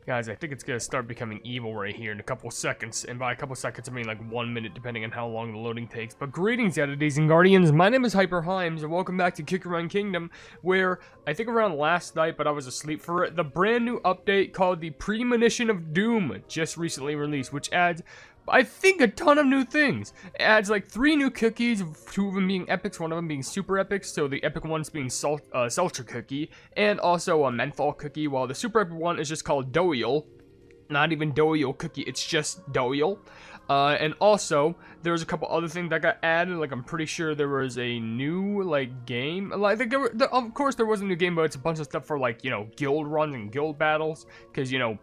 Guys, I think it's gonna start becoming evil right here in a couple seconds. And by a couple seconds, I mean like 1 minute, depending on how long the loading takes. But greetings, entities and guardians. My name is HyperHimes, and welcome back to Kick Around Kingdom, where I think around last night, but I was asleep for it, the brand new update called the Premonition of Doom just recently released, which adds, I think, a ton of new things. It adds like 3 new cookies, 2 of them being epics, 1 of them being super epics. So the epic one's being Seltzer cookie, and also a menthol cookie, while the super epic one is just called Doyle. Not even Doyle cookie, it's just Doyle. And also, there's a couple other things that got added. Like, I'm pretty sure there was a new, like, game. Like, of course, there was a new game, but it's a bunch of stuff for, like, you know, guild runs and guild battles. Because, you know,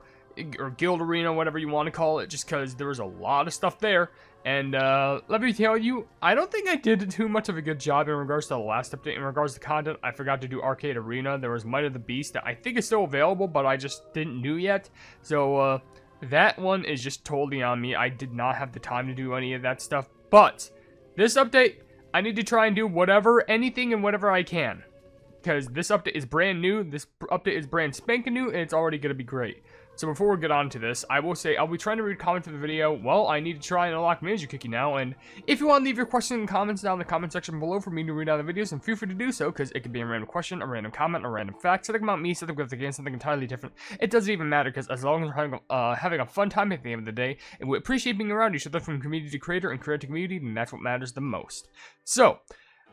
or guild arena, whatever you want to call it, just because there was a lot of stuff there. And let me tell you, I don't think I did too much of a good job in regards to the last update. In regards to content, I forgot to do Arcade Arena. There was Might of the Beast that I think is still available, but I just didn't do yet. So that one is just totally on me. I did not have the time to do any of that stuff. But this update, I need to try and do whatever, anything and whatever I can. Because this update is brand new, this update is brand spanking new, and it's already going to be great. So before we get on to this, I will say I'll be trying to read comments of the video. Well, I need to try and unlock Manager Cookie now, and if you want to leave your questions and comments down in the comment section below for me to read out the videos, then feel free to do so, because it could be a random question, a random comment, a random fact, something about me, something with the game, something entirely different. It doesn't even matter, because as long as we're having a fun time at the end of the day, and we appreciate being around each other from community to creator and creator to community, then that's what matters the most. So,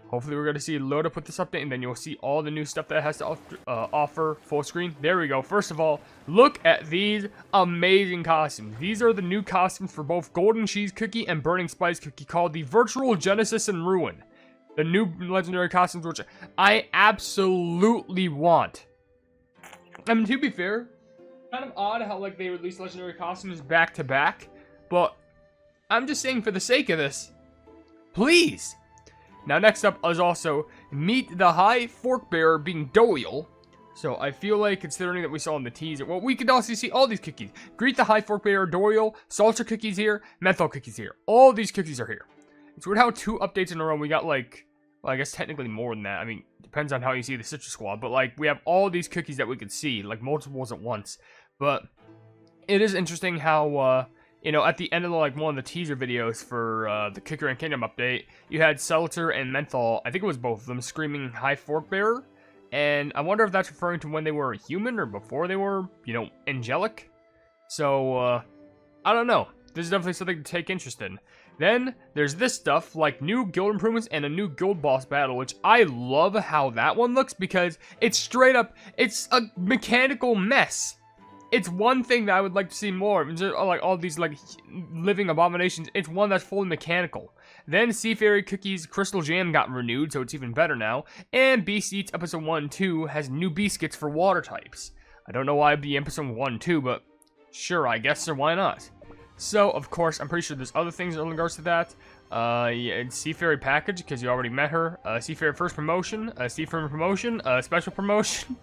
hopefully we're going to see it load up with this update, and then you'll see all the new stuff that it has to offer full screen. There we go. First of all, look at these amazing costumes. These are the new costumes for both Golden Cheese Cookie and Burning Spice Cookie, called the Virtual Genesis and Ruin. The new legendary costumes, which I absolutely want. I mean, to be fair, kind of odd how like they release legendary costumes back to back, but I'm just saying for the sake of this, please. Now, next up is also Meet the High Fork Bearer being Doyle. So, I feel like, considering that we saw in the teaser, well, we could also see all these cookies. Greet the High Fork Bearer Doyle, Seltzer cookies here, menthol cookies here. All these cookies are here. It's weird how 2 updates in a row, we got, like, well, I guess technically more than that. I mean, depends on how you see the Citrus Squad. But, like, we have all these cookies that we could see, like, multiples at once. But it is interesting how, you know, at the end of like one of the teaser videos for the Kick Around Kingdom update, you had Seltzer and Menthol, I think it was both of them, screaming High Fork Bearer. And I wonder if that's referring to when they were human or before they were, you know, angelic. So, I don't know. This is definitely something to take interest in. Then, there's this stuff, like new guild improvements and a new guild boss battle, which I love how that one looks because it's straight up, it's a mechanical mess. It's one thing that I would like to see more. Like all these like living abominations. It's one that's fully mechanical. Then Sea Fairy Cookies Crystal Jam got renewed, so it's even better now. And Beast Eats Episode 1 and 2 has new biscuits for water types. I don't know why it'd be Episode 1 and 2, but sure, I guess so, why not? So, of course, I'm pretty sure there's other things in regards to that. Yeah, it's Sea Fairy Package, because you already met her. Sea Fairy First Promotion, Sea Fairy Promotion, Special Promotion.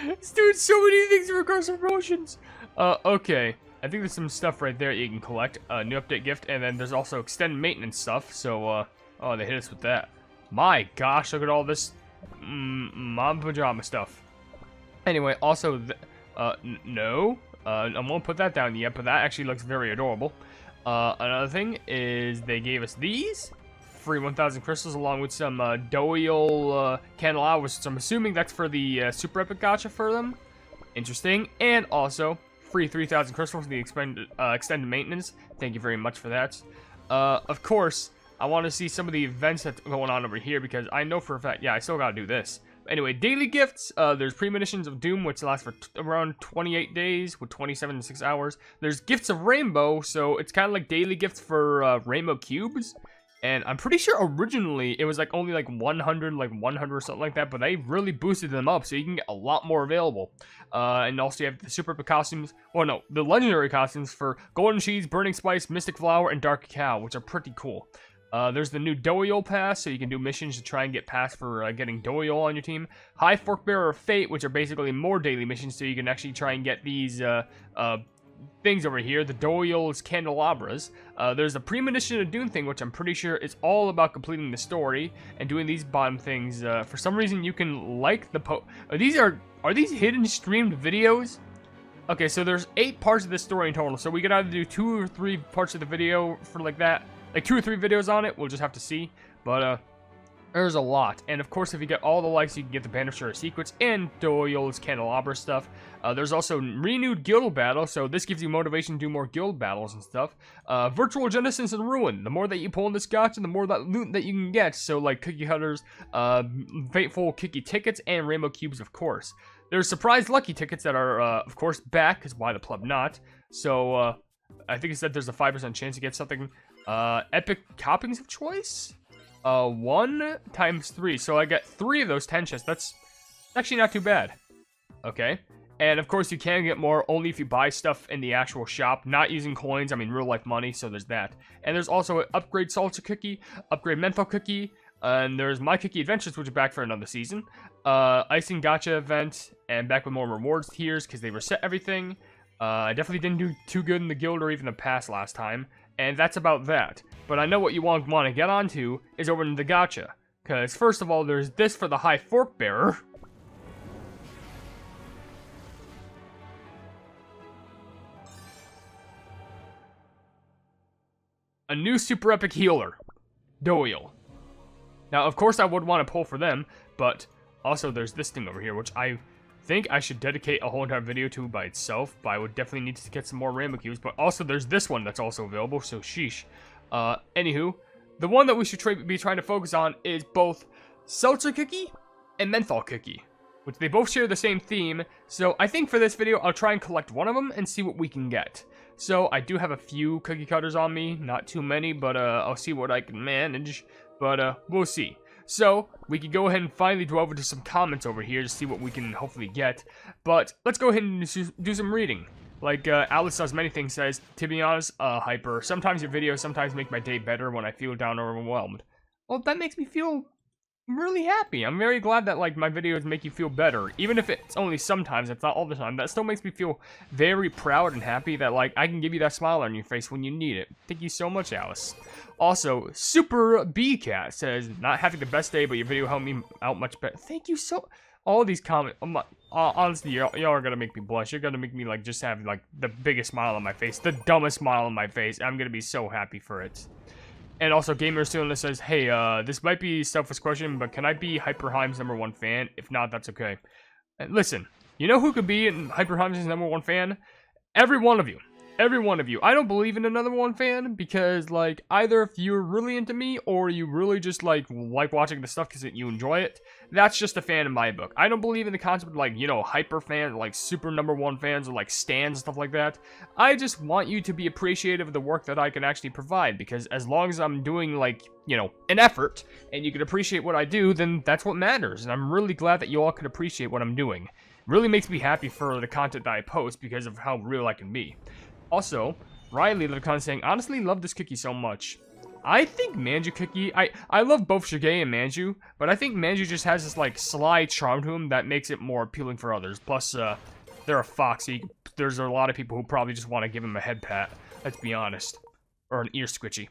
It's doing so many things in regards to promotions. Okay. I think there's some stuff right there you can collect. New update gift, and then there's also extended maintenance stuff. So, oh, they hit us with that. My gosh, look at all this mom pajama stuff. Anyway, also, no. I won't put that down yet, but that actually looks very adorable. Another thing is they gave us these free 1,000 crystals along with some Doyle candelabras, which I'm assuming that's for the super epic gacha for them. Interesting. And also free 3,000 crystals for the extended maintenance. Thank you very much for that. Of course, I want to see some of the events that's going on over here because I know for a fact, yeah, I still gotta do this. Anyway, daily gifts, there's Premonitions of Doom, which lasts for around 28 days with 27 to 6 hours. There's Gifts of Rainbow, so it's kind of like daily gifts for Rainbow Cubes. And I'm pretty sure originally it was like only like 100 or something like that, but they really boosted them up, so you can get a lot more available. And also you have the Super Epic costumes, well no, the Legendary costumes for Golden Cheese, Burning Spice, Mystic Flower, and Dark Cacao, which are pretty cool. There's the new Doyle Pass, so you can do missions to try and get past for getting Doyle on your team. High Fork Bearer of Fate, which are basically more daily missions, so you can actually try and get these things over here, the Doyle's candelabras. There's the Premonition of Doom thing, which I'm pretty sure is all about completing the story and doing these bottom things. For some reason, you can like the are these hidden streamed videos? Okay, so there's 8 parts of this story in total, so we could either do 2 or 3 parts of the video for like that. Like 2 or 3 videos on it, we'll just have to see. But, there's a lot. And of course, if you get all the likes, you can get the Banisher Secrets and Doyle's Candelabra stuff. There's also renewed guild battle, so this gives you motivation to do more guild battles and stuff. Virtual Genesis and Ruin. The more that you pull in this gacha, the more that loot that you can get. So like Cookie Cutters, Fateful Cookie Tickets, and Rainbow Cubes, of course. There's Surprise Lucky Tickets that are, of course, back, because why the pleb not? So, I think it said there's a 5% chance to get something. Epic Coppings of Choice? 1 times 3, so I get 3 of those 10 chests. That's actually not too bad. Okay, and of course you can get more only if you buy stuff in the actual shop, not using coins, I mean real life money, so there's that. And there's also an upgrade Seltzer cookie, upgrade menthol cookie, and there's My Cookie Adventures, which are back for another season. Icing Gacha event, and back with more rewards tiers, because they reset everything. I definitely didn't do too good in the guild or even the past last time, and that's about that. But I know what you want to get onto is over in the gacha. Because first of all, there's this for the High Fork Bearer. A new super epic healer. Doyle. Now, of course I would want to pull for them, but also there's this thing over here, which I think I should dedicate a whole entire video to by itself, but I would definitely need to get some more Rainbow Cubes. But also there's this one that's also available, so sheesh. Anywho, the one that we should be trying to focus on is both Seltzer Cookie and Menthol Cookie, which they both share the same theme. So I think for this video, I'll try and collect one of them and see what we can get. So I do have a few cookie cutters on me, not too many, but I'll see what I can manage. But we'll see. So we can go ahead and finally delve into some comments over here to see what we can hopefully get. But let's go ahead and do some reading. Like Alice Does Many Things says, to be honest, Hyper, sometimes your videos sometimes make my day better when I feel down or overwhelmed. Well, that makes me feel really happy. I'm very glad that like my videos make you feel better. Even if it's only sometimes, it's not all the time. That still makes me feel very proud and happy that like I can give you that smile on your face when you need it. Thank you so much, Alice. Also, Super B Cat says, not having the best day, but your video helped me out much better. Thank you so. All these comments, honestly, y'all are gonna make me blush. You're gonna make me like just have like the biggest smile on my face, the dumbest smile on my face. I'm gonna be so happy for it. And also, Gamer Student says, hey, this might be a selfish question, but can I be HyperHimes' #1 fan? If not, that's okay. And listen, you know who could be HyperHimes' #1 fan? Every one of you. Every one of you. I don't believe in another one fan because, like, either if you're really into me or you really just, like watching the stuff because you enjoy it, that's just a fan in my book. I don't believe in the concept of, like, you know, hyper fans, like, super #1 fans or, like, stans and stuff like that. I just want you to be appreciative of the work that I can actually provide because as long as I'm doing, like, you know, an effort and you can appreciate what I do, then that's what matters. And I'm really glad that you all can appreciate what I'm doing. It really makes me happy for the content that I post because of how real I can be. Also, Riley left a comment saying, honestly love this cookie so much. I think Manju cookie, I love both Shige and Manju, but I think Manju just has this like sly charm to him that makes it more appealing for others. Plus, they're a foxy. There's a lot of people who probably just want to give him a head pat, let's be honest. Or an ear squitchy.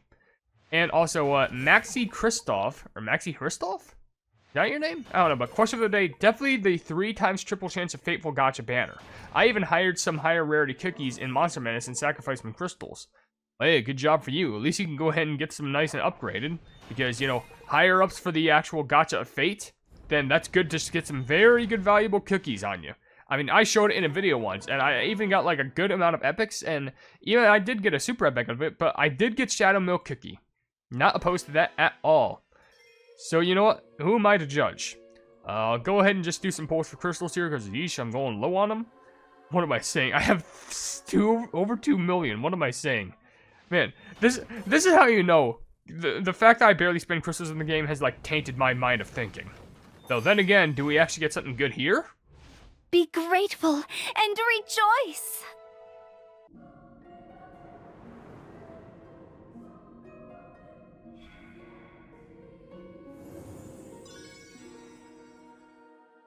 And also, Maxi Christoph, or Maxi Christoph? Is that your name? I don't know, but question of the day, definitely the 3 times triple chance of Fateful Gacha banner. I even hired some higher rarity cookies in Monster Menace and sacrificed some crystals. Hey, good job for you. At least you can go ahead and get some nice and upgraded. Because, you know, higher ups for the actual Gacha of Fate, then that's good to get some very good valuable cookies on you. I mean, I showed it in a video once, and I even got like a good amount of epics, and even I did get a super epic of it, but I did get Shadow Milk Cookie. Not opposed to that at all. So, you know what? Who am I to judge? I'll go ahead and just do some pulls for crystals here, because yeesh, I'm going low on them. What am I saying? I have over 2 million. What am I saying? Man, this is how you know. The fact that I barely spend crystals in the game has, like, tainted my mind of thinking. Though, then again, do we actually get something good here? Be grateful and rejoice!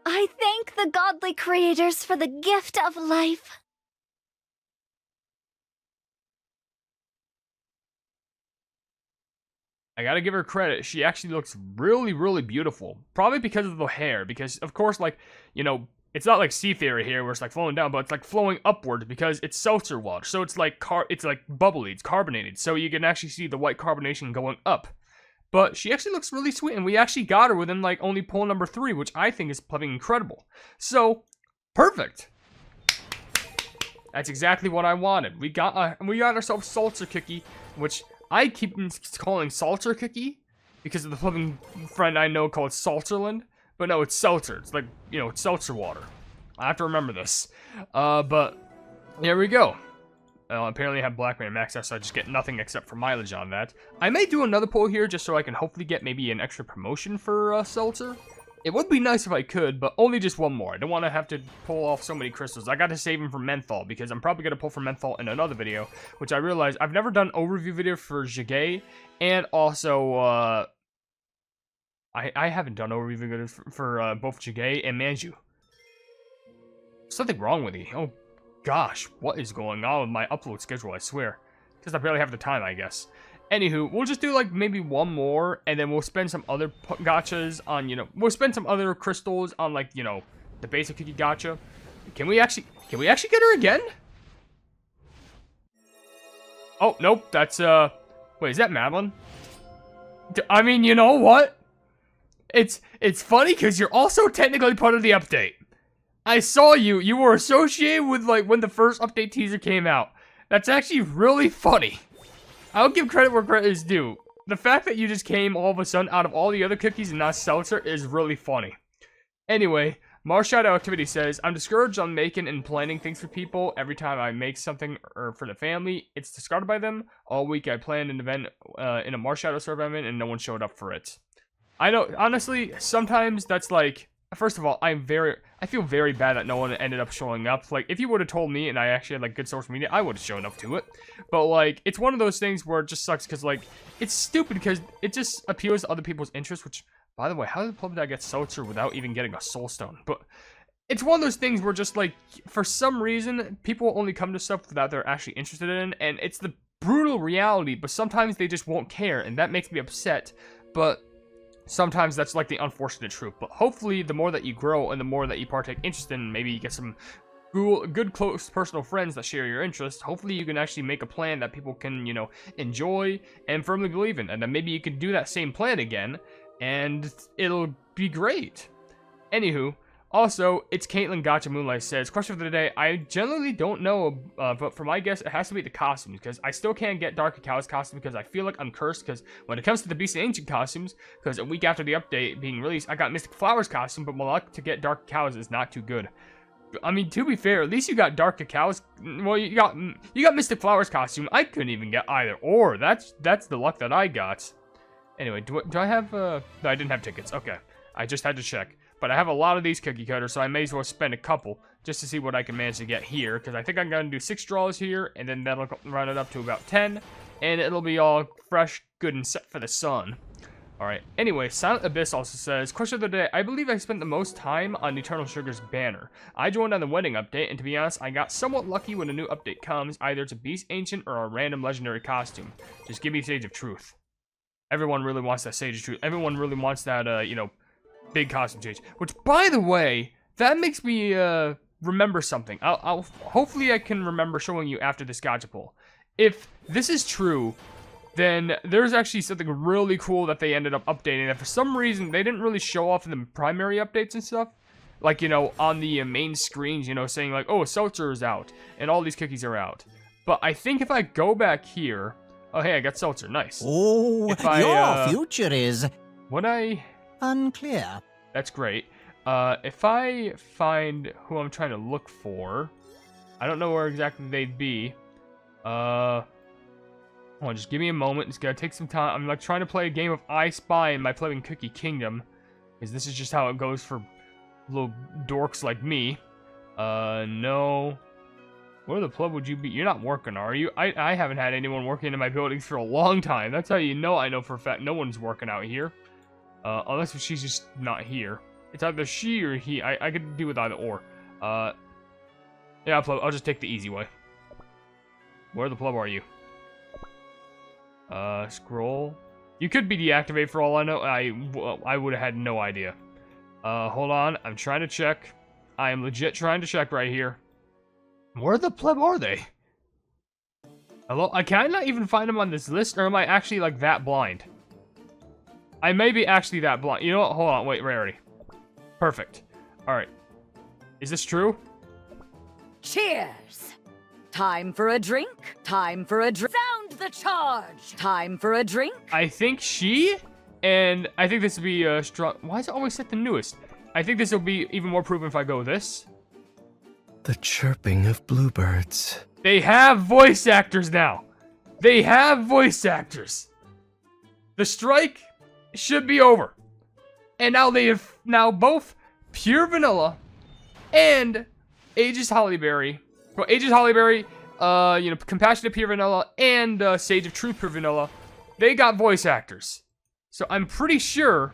I thank the godly creators for the gift of life. I gotta give her credit. She actually looks really, really beautiful. Probably because of the hair. Because, of course, like, you know, it's not like sea theory here where it's like flowing down, but it's like flowing upwards because it's seltzer water. So it's like bubbly, it's carbonated. So you can actually see the white carbonation going up. But she actually looks really sweet, and we actually got her within like only pull number 3, which I think is fucking incredible. So, perfect. That's exactly what I wanted. We got ourselves Seltzer Cookie, which I keep calling Seltzer Cookie because of the flipping friend I know called Saltzerland. But no, it's seltzer. It's like, you know, it's seltzer water. I have to remember this. But there we go. Apparently I have Blackman maxed out, so I just get nothing except for mileage on that. I may do another pull here just so I can hopefully get maybe an extra promotion for Seltzer. It would be nice if I could, but only just one more. I don't want to have to pull off so many crystals. I got to save them for menthol, because I'm probably going to pull for menthol in another video, which I realized I've never done overview video for Jigay, and also, I haven't done overview videos for both Jigay and Manju. Something wrong with you. Oh, gosh, what is going on with my upload schedule, I swear. Because I barely have the time, I guess. Anywho, we'll just do, like, maybe one more, and then we'll spend some other gachas on, you know, we'll spend some other crystals on, like, you know, the basic cookie gacha. Can we actually get her again? Oh, nope, that's, wait, is that Madeline? I mean, you know what? It's funny, because you're also technically part of the update. I saw you were associated with, like, when the first update teaser came out. That's actually really funny. I'll give credit where credit is due. The fact that you just came all of a sudden out of all the other cookies and not Seltzer is really funny. Anyway, Marshadow Activity says, I'm discouraged on making and planning things for people. Every time I make something for the family, it's discarded by them. All week I planned an event in a Marshadow server I'm in, and no one showed up for it. I know, honestly, sometimes that's like, first of all, I feel very bad that no one ended up showing up. Like, if you would have told me and I actually had, like, good social media, I would have shown up to it. But, like, it's one of those things where it just sucks because, like, it's stupid because it just appeals to other people's interests, which, by the way, how the fuck did I get Seltzer without even getting a soul stone? But it's one of those things where just, like, for some reason, people only come to stuff that they're actually interested in, and it's the brutal reality, but sometimes they just won't care, and that makes me upset. But sometimes that's like the unfortunate truth, but hopefully the more that you grow and the more that you partake interest in, maybe you get some good close personal friends that share your interests. Hopefully you can actually make a plan that people can, you know, enjoy and firmly believe in, and then maybe you can do that same plan again and it'll be great. Anywho, also, it's Caitlin Gacha Moonlight says, question for the day, I generally don't know, but for my guess, it has to be the costumes, because I still can't get Dark Cacao's costume because I feel like I'm cursed, because when it comes to the Beast and Ancient costumes, because a week after the update being released, I got Mystic Flower's costume, but my luck to get Dark Cacao's is not too good. I mean, to be fair, at least you got Dark Cacao's, well, you got Mystic Flower's costume. I couldn't even get either or. That's the luck that I got. Anyway, do I have, no, I didn't have tickets. Okay, I just had to check. But I have a lot of these cookie cutters, so I may as well spend a couple just to see what I can manage to get here. Because I think I'm going to do 6 draws here, and then that'll run it up to about 10. And it'll be all fresh, good, and set for the sun. Alright, anyway, Silent Abyss also says, question of the day, I believe I spent the most time on Eternal Sugar's banner. I joined on the wedding update, and to be honest, I got somewhat lucky when a new update comes. Either it's a Beast Ancient or a random legendary costume. Just give me Sage of Truth. Everyone really wants that Sage of Truth. Everyone really wants that, you know, big costume change, which, by the way, that makes me remember something. I'll hopefully I can remember showing you after this gacha poll. If this is true, then there's actually something really cool that they ended up updating that for some reason they didn't really show off in the primary updates and stuff, like, you know, on the main screens, you know, saying like, oh, Seltzer is out and all these cookies are out. But I think if I go back here, oh hey, I got Seltzer, nice. Oh, your future is unclear. That's great. If I find who I'm trying to look for, I don't know where exactly they'd be. Hold on, just give me a moment. It's gonna take some time. I'm like trying to play a game of I Spy in my playing Cookie Kingdom, because this is just how it goes for little dorks like me. No. Where the plug would you be? You're not working, are you? I haven't had anyone working in my buildings for a long time. That's how you know I know for a fact no one's working out here. Unless she's just not here. It's either she or he. I could do with either or. Yeah, Plub, I'll just take the easy way. Where the Plub are you? Scroll. You could be deactivated for all I know. I would have had no idea. Hold on. I'm trying to check. I am legit trying to check right here. Where the pleb are they? Hello? Can I not even find them on this list, or am I actually, like, that blind? I may be actually that blind. You know what? Hold on. Wait, rarity. Perfect. Alright. Is this true? Cheers! Time for a drink. Time for a drink. Sound the charge. Time for a drink. I think she, and I think this will be strong. Why is it always set the newest? I think this will be even more proven if I go with this. The chirping of bluebirds. They have voice actors now. They have voice actors. The strike should be over. And now they have both Pure Vanilla and Aegis Hollyberry. Well, Aegis Hollyberry, Compassionate Pure Vanilla and Sage of Truth Pure Vanilla, they got voice actors. So I'm pretty sure,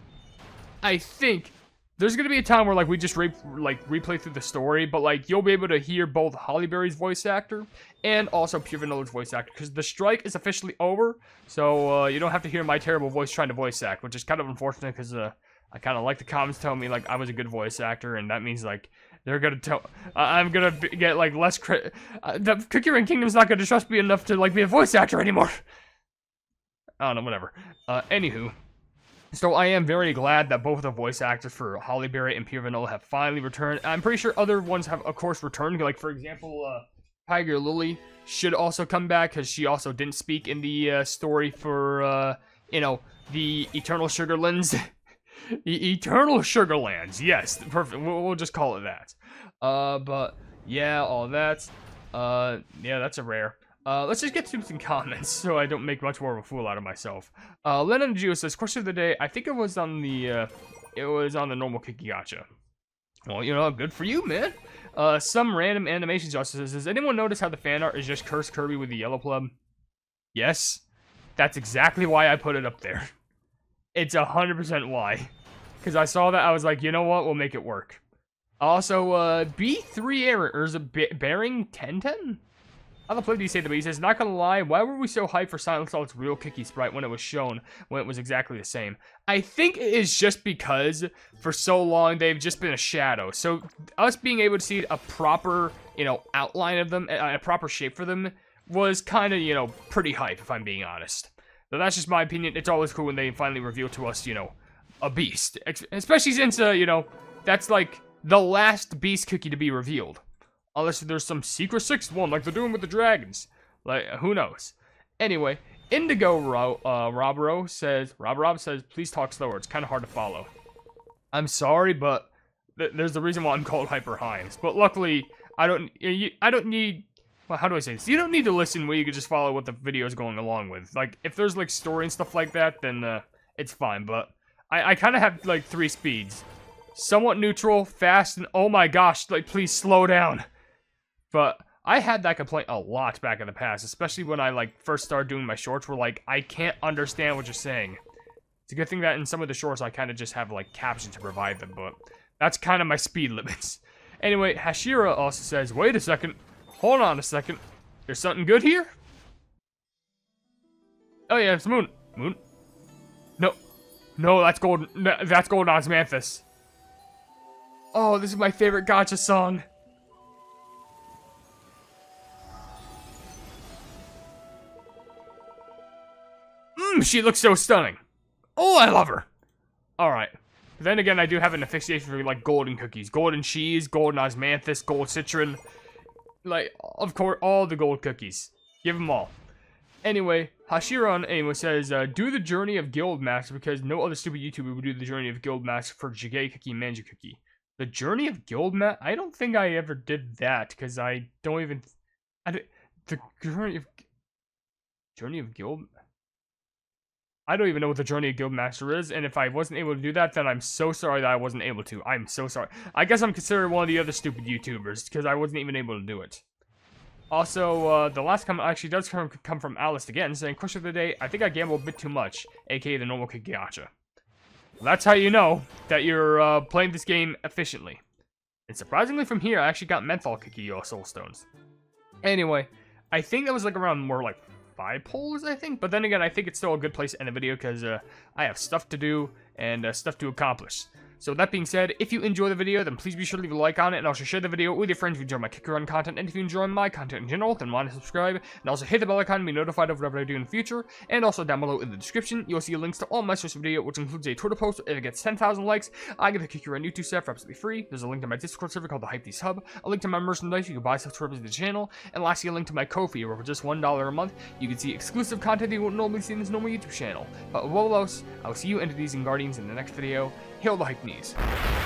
I think, there's gonna be a time where like we just replay through the story, but like you'll be able to hear both Hollyberry's voice actor and also Pure Vanilla's voice actor, because the strike is officially over. So you don't have to hear my terrible voice trying to voice act, which is kind of unfortunate because I kind of like the comments telling me like I was a good voice actor, and that means like they're gonna tell I'm gonna get like less credit. The Cookie Run Kingdom's not gonna trust me enough to like be a voice actor anymore. I don't know, whatever. Anywho. So I am very glad that both of the voice actors for Hollyberry and Pure Vanilla have finally returned. I'm pretty sure other ones have, of course, returned. Like, for example, Tiger Lily should also come back, because she also didn't speak in the story for, the Eternal Sugarlands. The Eternal Sugarlands, yes, perfect. We'll just call it that. But, yeah, all that. Yeah, that's a rare. Let's just get to some comments so I don't make much more of a fool out of myself. Lennon Geo says, question of the day, I think it was on the normal Kiki Gacha. Well, good for you, man. Some random animations also says, does anyone notice how the fan art is just Cursed Kirby with the yellow pleb? Yes. That's exactly why I put it up there. It's 100% why. Because I saw that, I was like, you know what, we'll make it work. Also, B3 errors, bearing 1010? How the play do you say that? But he says, not gonna lie, why were we so hyped for Silent Salt's real Kiki sprite when it was shown, when it was exactly the same? I think it is just because, for so long, they've just been a shadow. So, us being able to see a proper, outline of them, a proper shape for them, was kind of, pretty hype, if I'm being honest. So that's just my opinion. It's always cool when they finally reveal to us, a beast. Especially since, that's like the last beast cookie to be revealed. Unless there's some secret sixth one like they're doing with the dragons. Like, who knows? Anyway, Indigo Rob says, please talk slower. It's kind of hard to follow. I'm sorry, but there's the reason why I'm called HyperHimes. But luckily, I don't need, well, how do I say this? You don't need to listen where you can just follow what the video is going along with. Like, if there's like story and stuff like that, then it's fine. But I kind of have like 3 speeds. Somewhat neutral, fast, and oh my gosh, like please slow down. But I had that complaint a lot back in the past, especially when I like first started doing my shorts where like I can't understand what you're saying. It's a good thing that in some of the shorts I kind of just have like captions to provide them, but that's kind of my speed limits. Anyway, Hashira also says, wait a second, hold on a second, there's something good here? Oh yeah, it's Moon. No, that's Golden Osmanthus. Oh, this is my favorite Gacha song. She looks so stunning. Oh, I love her. Alright. Then again, I do have an asphyxiation for, like, golden cookies. Golden cheese, golden osmanthus, gold citron. Like, of course, all the gold cookies. Give them all. Anyway, Hashiron Amo says, do the journey of Guild Master because no other stupid YouTuber would do the journey of Guild Master for Jigay Cookie and Manju Cookie. The journey of Guild Master? I don't think I ever did that because I don't even... the journey of Guild... I don't even know what the Journey of Guildmaster is, and if I wasn't able to do that, then I'm so sorry that I wasn't able to. I'm so sorry. I guess I'm considered one of the other stupid YouTubers, because I wasn't even able to do it. Also, the last comment actually does come from Alice again, saying, question of the day, I think I gamble a bit too much, aka the normal Kiki Gacha. Well, that's how you know that you're playing this game efficiently. And surprisingly from here, I actually got Menthol Kiki Soul Stones. Anyway, I think that was like around more like 5 polls, I think. But then again, I think it's still a good place to end the video because I have stuff to do and stuff to accomplish. So with that being said, if you enjoy the video, then please be sure to leave a like on it, and also share the video with your friends if you enjoy my Kick Your Run content, and if you enjoy my content in general, then want to subscribe, and also hit the bell icon to be notified of whatever I do in the future, and also down below in the description, you'll see links to all my social media, which includes a Twitter post. If it gets 10,000 likes, I get the Kick Your Run YouTube staff for absolutely free. There's a link to my Discord server called the Hypenese Hub, a link to my merchandise, you can buy stuff to represent the channel, and lastly a link to my Ko-fi, where for just $1 a month, you can see exclusive content you wouldn't normally see in this normal YouTube channel. But above all else, I will see you entities and guardians in the next video. Hail the Hypenese.